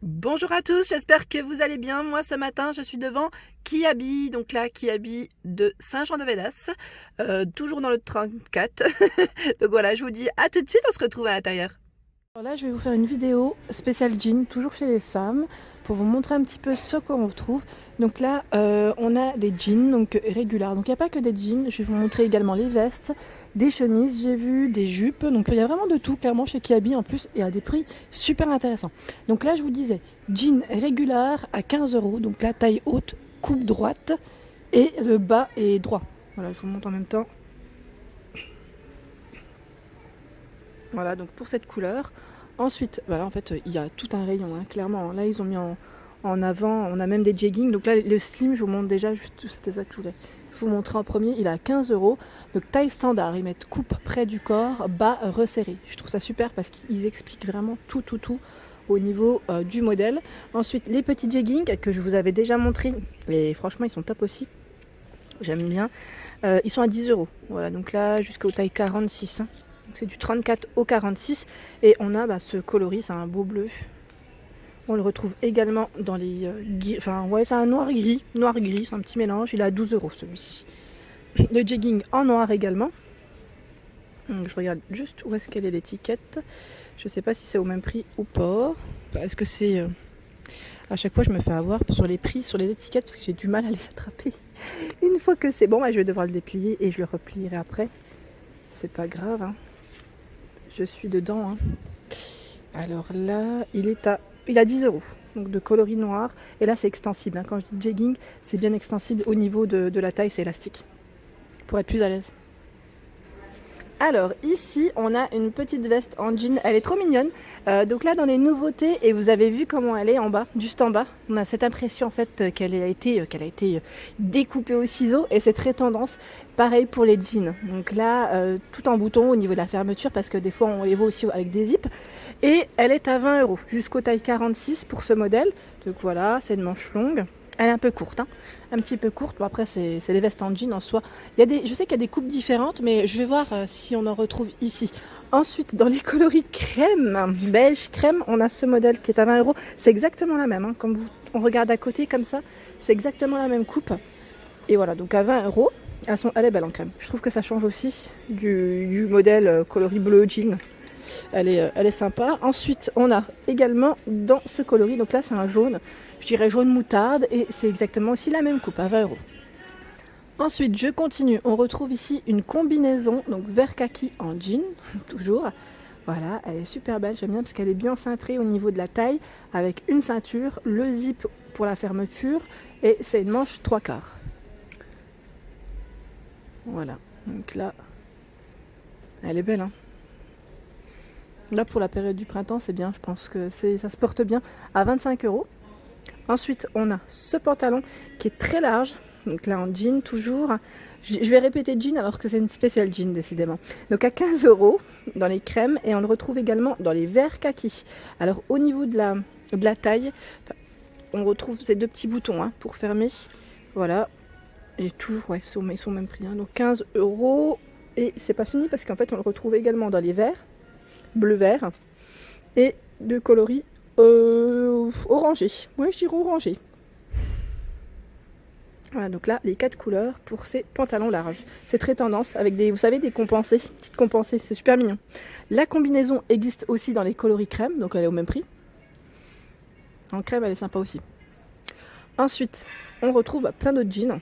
Bonjour à tous, j'espère que vous allez bien. Moi ce matin je suis devant Kiabi, donc là Kiabi de Saint-Jean-de-Védas, toujours dans le 34. Donc voilà, je vous dis à tout de suite, on se retrouve à l'intérieur. Alors là je vais vous faire une vidéo spéciale jean, toujours chez les femmes, pour vous montrer un petit peu ce qu'on retrouve. Donc là on a des jeans donc réguliers, donc il n'y a pas que des jeans, je vais vous montrer également les vestes, des chemises, j'ai vu des jupes, donc il y a vraiment de tout clairement chez Kiabi en plus et à des prix super intéressants. Donc là je vous disais, jean régulier à 15 €, donc la taille haute, coupe droite et le bas est droit. Voilà, je vous montre en même temps. Voilà, donc pour cette couleur. Ensuite, voilà, en fait, il y a tout un rayon, hein, clairement. Là, ils ont mis en avant, on a même des jeggings. Donc là, le slim, je vous montre déjà, c'était ça que je voulais vous montrer en premier. Il est à 15 €. Donc taille standard, ils mettent coupe près du corps, bas resserré. Je trouve ça super parce qu'ils expliquent vraiment tout au niveau du modèle. Ensuite, les petits jeggings que je vous avais déjà montré. Et franchement, ils sont top aussi. J'aime bien. Ils sont à 10 €. Voilà, donc là, jusqu'au taille 46. Hein. C'est du 34 au 46 et on a ce coloris, c'est un beau bleu. On le retrouve également dans les enfin ouais, c'est un noir gris, c'est un petit mélange. Il est à 12 € celui-ci. Le jegging en noir également. Donc, je regarde juste où est-ce qu'elle est l'étiquette. Je sais pas si c'est au même prix ou pas. Parce que c'est à chaque fois je me fais avoir sur les prix, sur les étiquettes parce que j'ai du mal à les attraper. Une fois que c'est bon, je vais devoir le déplier et je le replierai après. C'est pas grave. Hein. Je suis dedans. Hein. Alors là, il a 10 €, donc de coloris noir. Et là, c'est extensible. Hein. Quand je dis jegging, c'est bien extensible au niveau de la taille, c'est élastique. Pour être plus à l'aise. Alors ici, on a une petite veste en jean. Elle est trop mignonne. Donc là, dans les nouveautés, et vous avez vu comment elle est en bas, juste en bas. On a cette impression en fait qu'elle a été découpée au ciseau et c'est très tendance. Pareil pour les jeans. Donc là, tout en bouton au niveau de la fermeture parce que des fois on les voit aussi avec des zips. Et elle est à 20 € jusqu'au taille 46 pour ce modèle. Donc voilà, c'est une manche longue. Elle est un peu courte, hein. Un petit peu courte. Bon, après, c'est les vestes en jean en soi. Je sais qu'il y a des coupes différentes, mais je vais voir si on en retrouve ici. Ensuite, dans les coloris crème, beige crème, on a ce modèle qui est à 20 €. C'est exactement la même. Hein. Comme on regarde à côté comme ça, c'est exactement la même coupe. Et voilà, donc à 20 €. Elle est belle en crème. Je trouve que ça change aussi du modèle coloris bleu jean. Elle est sympa. Ensuite, on a également dans ce coloris, donc là c'est un jaune, je dirais jaune moutarde, et c'est exactement aussi la même coupe à 20 €. Ensuite, je continue. On retrouve ici une combinaison, donc vert kaki en jean, toujours. Voilà, elle est super belle, j'aime bien parce qu'elle est bien cintrée au niveau de la taille, avec une ceinture, le zip pour la fermeture, et c'est une manche 3/4. Voilà, donc là, elle est belle, hein. Là, pour la période du printemps, c'est bien. Je pense que ça se porte bien à 25 €. Ensuite, on a ce pantalon qui est très large. Donc là, en jean, toujours. Je vais répéter jean alors que c'est une spéciale jean, décidément. Donc à 15 € dans les crèmes. Et on le retrouve également dans les verts kaki. Alors, au niveau de la taille, on retrouve ces deux petits boutons hein, pour fermer. Voilà. Et toujours, ouais, ils sont au même prix. Hein. Donc 15 €. Et c'est pas fini parce qu'en fait, on le retrouve également dans les verts. Bleu-vert et de coloris orangé. Ouais, je dirais orangé. Voilà, donc là, les 4 couleurs pour ces pantalons larges. C'est très tendance avec vous savez, des compensés, petites compensées, c'est super mignon. La combinaison existe aussi dans les coloris crème, donc elle est au même prix. En crème, elle est sympa aussi. Ensuite, on retrouve plein d'autres jeans.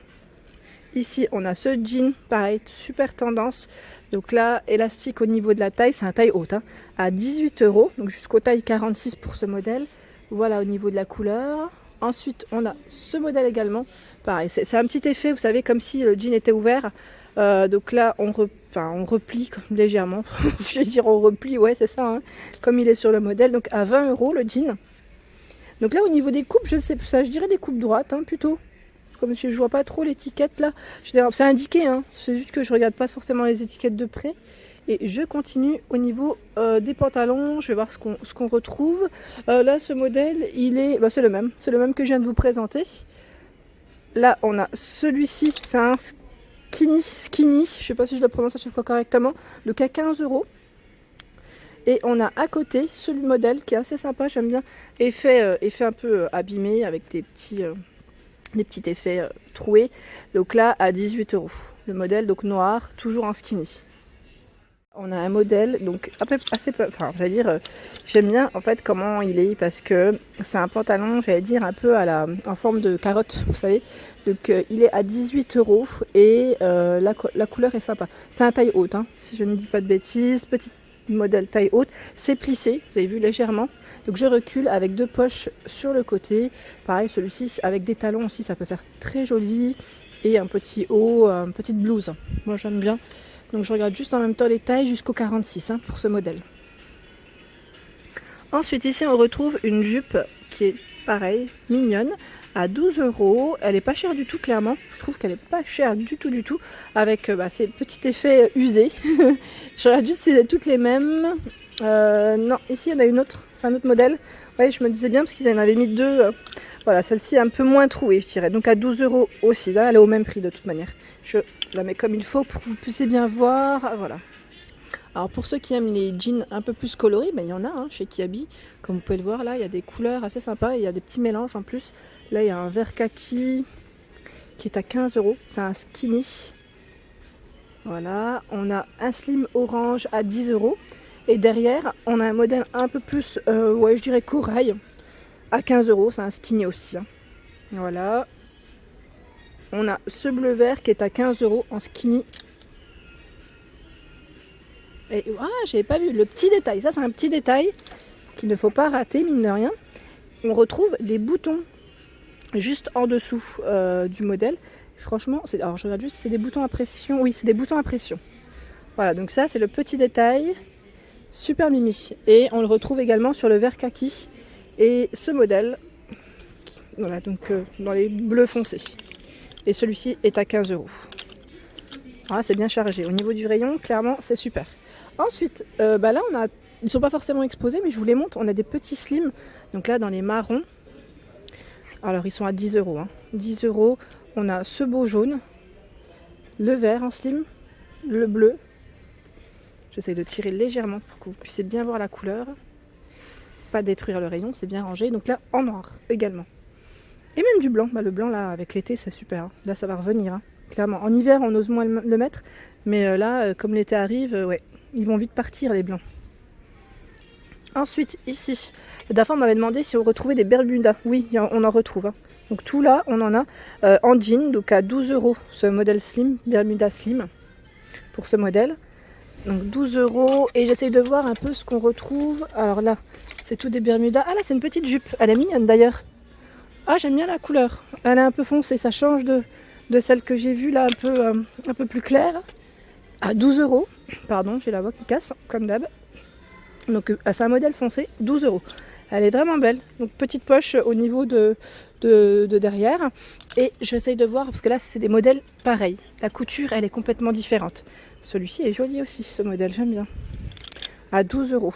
Ici, on a ce jean, pareil, super tendance. Donc là, élastique au niveau de la taille, c'est un taille haute, hein, à 18 €, donc jusqu'au taille 46 pour ce modèle. Voilà au niveau de la couleur. Ensuite, on a ce modèle également. Pareil, c'est un petit effet, vous savez, comme si le jean était ouvert. Donc là, on replie légèrement. Je vais dire on replie, ouais, c'est ça, hein, comme il est sur le modèle. Donc à 20 € le jean. Donc là, au niveau des coupes, je sais ça, je dirais des coupes droites, hein, plutôt. Comme je vois pas trop l'étiquette là, c'est indiqué, hein. C'est juste que je regarde pas forcément les étiquettes de près. Et je continue au niveau des pantalons, je vais voir ce qu'on retrouve. Là, ce modèle, il est, c'est le même que je viens de vous présenter. Là, on a celui-ci, c'est un skinny, je sais pas si je le prononce à chaque fois correctement, donc à 15 €. Et on a à côté celui modèle qui est assez sympa, j'aime bien, effet un peu abîmé avec des petits effets troués. Donc là à 18 €. Le modèle donc noir, toujours en skinny. On a un modèle donc assez peu, enfin j'allais dire, j'aime bien en fait comment il est parce que c'est un pantalon, j'allais dire un peu en forme de carotte, vous savez. Donc il est à 18 € et la couleur est sympa. C'est un taille haute, hein, si je ne dis pas de bêtises, petit modèle taille haute. C'est plissé, vous avez vu légèrement. Donc je recule avec 2 poches sur le côté. Pareil, celui-ci avec des talons aussi, ça peut faire très joli. Et un petit haut, une petite blouse. Moi j'aime bien. Donc je regarde juste en même temps les tailles jusqu'au 46 hein, pour ce modèle. Ensuite ici on retrouve une jupe qui est pareil, mignonne, à 12 €. Elle est pas chère du tout clairement. Je trouve qu'elle est pas chère du tout. Avec ces petits effets usés. Je regarde juste si c'est toutes les mêmes. Non, ici il y en a une autre. C'est un autre modèle. Ouais, je me disais bien parce qu'ils en avaient mis 2. Voilà, celle-ci est un peu moins trouée je dirais. Donc à 12 € aussi. Là elle est au même prix de toute manière. Je la mets comme il faut pour que vous puissiez bien voir. Voilà. Alors pour ceux qui aiment les jeans un peu plus colorés, il y en a hein, chez Kiabi. Comme vous pouvez le voir là, il y a des couleurs assez sympas. Il y a des petits mélanges en plus. Là il y a un vert kaki qui est à 15 €. C'est un skinny. Voilà. On a un slim orange à 10 €. Et derrière, on a un modèle un peu plus, je dirais corail. À 15 €. C'est un skinny aussi. Hein. Voilà. On a ce bleu vert qui est à 15 € en skinny. Et j'avais pas vu le petit détail. Ça, c'est un petit détail qu'il ne faut pas rater, mine de rien. On retrouve des boutons juste en dessous du modèle. Franchement, alors je regarde juste, c'est des boutons à pression. Oui, c'est des boutons à pression. Voilà, donc ça, c'est le petit détail. Super mimi. Et on le retrouve également sur le vert kaki. Et ce modèle, voilà, donc dans les bleus foncés. Et celui-ci est à 15 €. Ah, c'est bien chargé. Au niveau du rayon, clairement, c'est super. Ensuite, là, ils ne sont pas forcément exposés, mais je vous les montre. On a des petits slims. Donc là, dans les marrons. Alors, ils sont à 10 €. Hein. 10 €. On a ce beau jaune. Le vert en slim. Le bleu. J'essaie de tirer légèrement pour que vous puissiez bien voir la couleur. Pas détruire le rayon, c'est bien rangé. Donc là, en noir également. Et même du blanc. Le blanc, là, avec l'été, c'est super. Hein. Là, ça va revenir. Hein. Clairement. En hiver, on ose moins le mettre. Mais là, comme l'été arrive, ouais, ils vont vite partir, les blancs. Ensuite, ici, la dernière fois, on m'avait demandé si on retrouvait des bermudas. Oui, on en retrouve. Hein. Donc tout là, on en a en jean. Donc à 12 €, ce modèle slim, bermuda slim, pour ce modèle. Donc 12 €. Et j'essaye de voir un peu ce qu'on retrouve. Alors là, c'est tout des bermudas. Ah là, c'est une petite jupe. Elle est mignonne d'ailleurs. Ah, j'aime bien la couleur. Elle est un peu foncée. Ça change de celle que j'ai vue là, un peu plus claire. À 12 €. Pardon, j'ai la voix qui casse, comme d'hab. Donc c'est un modèle foncé, 12 €. Elle est vraiment belle. Donc petite poche au niveau de derrière. Et j'essaye de voir, parce que là, c'est des modèles pareils. La couture, elle est complètement différente. Celui-ci est joli aussi, ce modèle, j'aime bien. À 12 €.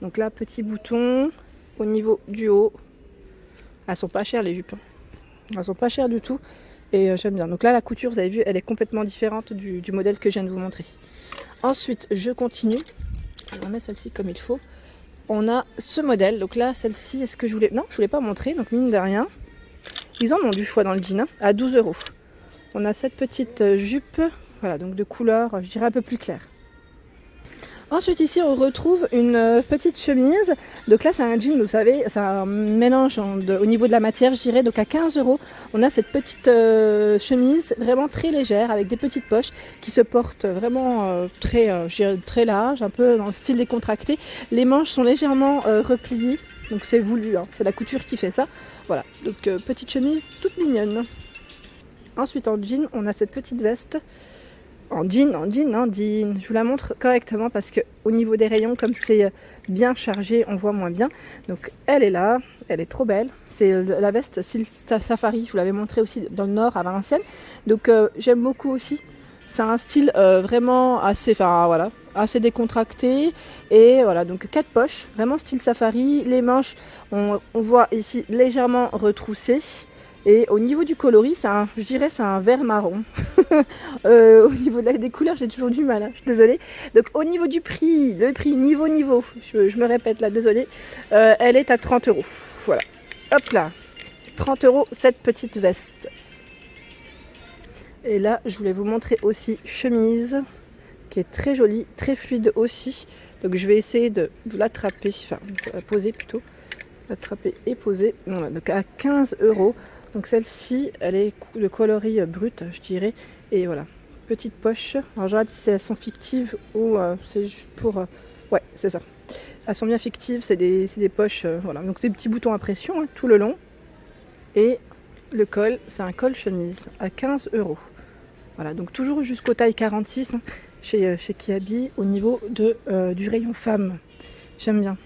Donc là, petit bouton au niveau du haut. Elles sont pas chères, les jupes. Elles sont pas chères du tout. Et j'aime bien. Donc là, la couture, vous avez vu, elle est complètement différente du modèle que je viens de vous montrer. Ensuite, je continue. Je remets celle-ci comme il faut. On a ce modèle. Donc là, celle-ci, est-ce que je voulais... Non, je voulais pas montrer. Donc mine de rien, ils en ont du choix dans le jean. Hein, à 12 €. On a cette petite jupe. Voilà, donc de couleur, je dirais un peu plus claire. Ensuite ici on retrouve une petite chemise. Donc là c'est un jean, vous savez, c'est un mélange au niveau de la matière, je dirais. Donc à 15 €, on a cette petite chemise vraiment très légère avec des petites poches qui se porte vraiment très large, un peu dans le style décontracté. Les manches sont légèrement repliées, donc c'est voulu, hein, c'est la couture qui fait ça. Voilà, donc petite chemise toute mignonne. Ensuite en jean, on a cette petite veste. En jean. Je vous la montre correctement parce que au niveau des rayons, comme c'est bien chargé, on voit moins bien. Donc elle est là, elle est trop belle. C'est la veste style safari, je vous l'avais montré aussi dans le nord à Valenciennes. Donc j'aime beaucoup aussi. C'est un style vraiment assez décontracté. Et voilà, donc 4 poches, vraiment style safari. Les manches, on voit ici légèrement retroussées. Et au niveau du coloris, je dirais c'est un vert marron. Au niveau des couleurs, j'ai toujours du mal, hein, je suis désolée. Donc au niveau du prix, le prix niveau, je me répète là, désolée, elle est à 30 €. Voilà, hop là, 30 € cette petite veste. Et là, je voulais vous montrer aussi chemise, qui est très jolie, très fluide aussi. Donc je vais essayer de l'attraper, enfin de la poser plutôt. L'attraper et poser. Voilà, donc à 15 €. Donc celle-ci, elle est de coloris brut, je dirais. Et voilà, petite poche. Alors je regarde si elles sont fictives ou c'est juste pour... ouais, c'est ça. Elles sont bien fictives, c'est des poches. Voilà, donc c'est des petits boutons à pression hein, tout le long. Et le col, c'est un col chemise à 15 €. Voilà, donc toujours jusqu'au taille 46 hein, chez Kiabi au niveau du rayon femme. J'aime bien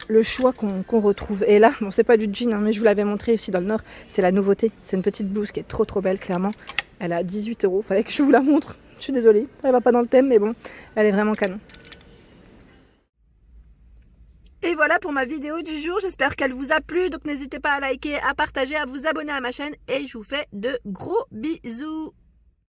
le choix qu'on retrouve. Et là, bon, c'est pas du jean, hein, mais je vous l'avais montré aussi dans le Nord. C'est la nouveauté. C'est une petite blouse qui est trop belle, clairement. Elle a 18 €. Fallait que je vous la montre. Je suis désolée. Elle va pas dans le thème, mais bon, elle est vraiment canon. Et voilà pour ma vidéo du jour. J'espère qu'elle vous a plu. Donc n'hésitez pas à liker, à partager, à vous abonner à ma chaîne. Et je vous fais de gros bisous.